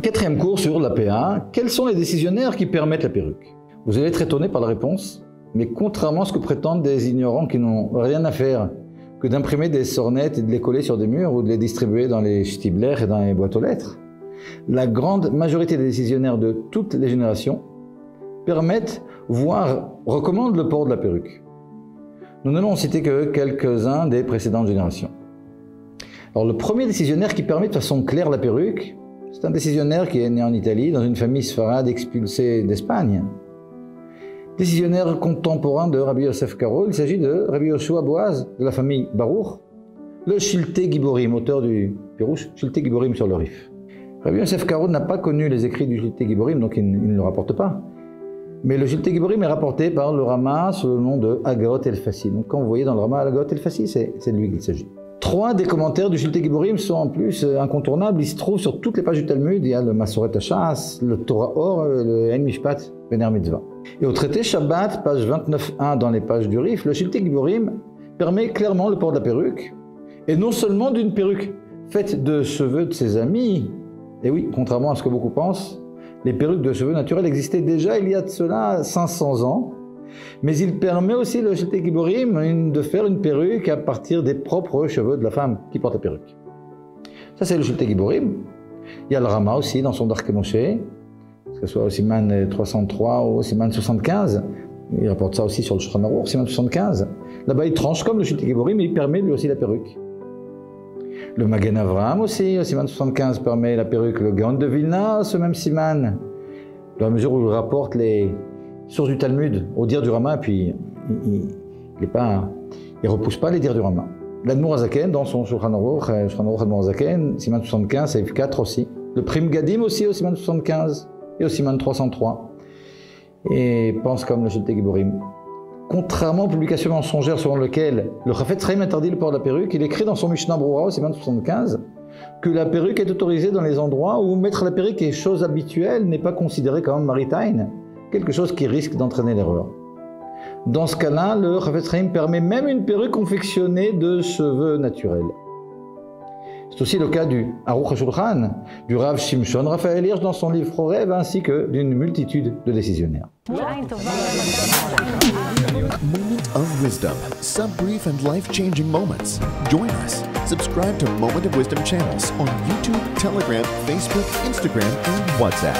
Quatrième cours sur l'APA. Quels sont les décisionnaires qui permettent la perruque? Vous allez être étonné par la réponse, mais contrairement à ce que prétendent des ignorants qui n'ont rien à faire que d'imprimer des sornettes et de les coller sur des murs ou de les distribuer dans les Stibler et dans les boîtes aux lettres, la grande majorité des décisionnaires de toutes les générations permettent, voire recommandent le port de la perruque. Nous n'allons citer que quelques-uns des précédentes générations. Alors, le premier décisionnaire qui permet de façon claire la perruque, c'est un décisionnaire qui est né en Italie, dans une famille sfarade expulsée d'Espagne. Décisionnaire contemporain de Rabbi Yosef Karo, il s'agit de Rabbi Yoshua Boaz, de la famille Baruch, le Shiltei Giborim, auteur du Pirouche Shiltei Giborim sur le Rif. Rabbi Yosef Karo n'a pas connu les écrits du Shiltei Giborim, donc il ne le rapporte pas. Mais le Shiltei Giborim est rapporté par le Rama sous le nom de Agarot El-Fassi. Donc quand vous voyez dans le Rama Agarot El-Fassi, c'est de lui qu'il s'agit. Trois des commentaires du Shiltei Giborim sont en plus incontournables. Ils se trouvent sur toutes les pages du Talmud. Il y a le Masoret Hashas, le Torah Or, le En Mishpat, Bener Mitzvah. Et au traité Shabbat, page 29.1 dans les pages du Rif, le Shiltei Giborim permet clairement le port de la perruque. Et non seulement d'une perruque faite de cheveux de ses amis. Et oui, contrairement à ce que beaucoup pensent, les perruques de cheveux naturels existaient déjà il y a de cela 500 ans. Mais il permet aussi le Shiltei Giborim de faire une perruque à partir des propres cheveux de la femme qui porte la perruque. Ça, c'est le Shiltei Giborim. Il y a le Rama aussi dans son Darkei Moshe, que ce soit au Siman 303 ou au Siman 75. Il rapporte ça aussi sur le Shulchan Aruch, Siman 75. Là-bas, il tranche comme le Shiltei Giborim, mais il permet lui aussi la perruque. Le Magen Avraham aussi, au Siman 75, permet la perruque. Le Gaon de Vilna, ce même Siman, dans la mesure où il rapporte les sources du Talmud au dire du Rama, puis il ne repousse pas les dires du Rama. L'Admour Hazaken, dans son Shulchan Aruch Admour Hazaken, Siman 75, Saïf 4 aussi. Le Prim Gadim aussi, au Siman 75 et au Siman 303. Et pense comme le Shiltei Giborim. Contrairement aux publications mensongères selon lesquelles le Chafetz Chaim interdit le port de la perruque, il écrit dans son Mishnah Brura, au Siman 75, que la perruque est autorisée dans les endroits où mettre la perruque est chose habituelle, n'est pas considéré comme maritime, quelque chose qui risque d'entraîner l'erreur. Dans ce cas-là, le Chafetz Chaim permet même une perruque confectionnée de cheveux naturels. C'est aussi le cas du Aruch HaShulchan, du Rav Shimshon Raphaël Hirsch dans son livre Chorev, ainsi que d'une multitude de décisionnaires. Moment of Wisdom. Some brief and life-changing moments. Join us. Subscribe to Moment of Wisdom channels on YouTube, Telegram, Facebook, Instagram, and WhatsApp.